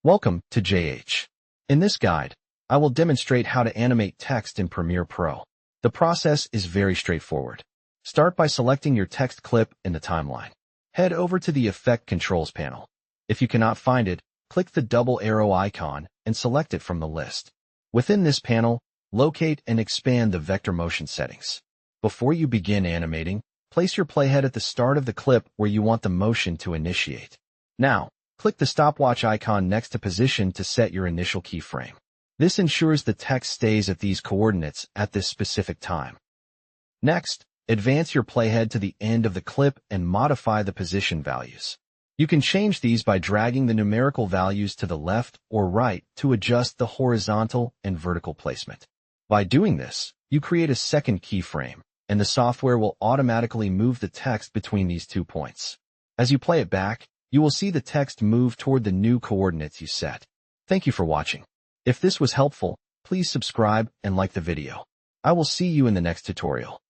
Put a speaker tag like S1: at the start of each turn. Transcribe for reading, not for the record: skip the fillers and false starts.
S1: Welcome to JH. In this guide, I will demonstrate how to animate text in Premiere Pro. The process is very straightforward. Start by selecting your text clip in the timeline. Head over to the Effect Controls panel. If you cannot find it, click the double arrow icon and select it from the list. Within this panel, locate and expand the vector motion settings. Before you begin animating, place your playhead at the start of the clip where you want the motion to initiate. Now, click the stopwatch icon next to position to set your initial keyframe. This ensures the text stays at these coordinates at this specific time. Next, advance your playhead to the end of the clip and modify the position values. You can change these by dragging the numerical values to the left or right to adjust the horizontal and vertical placement. By doing this, you create a second keyframe, and the software will automatically move the text between these 2 points. As you play it back, you will see the text move toward the new coordinates you set. Thank you for watching. If this was helpful, please subscribe and like the video. I will see you in the next tutorial.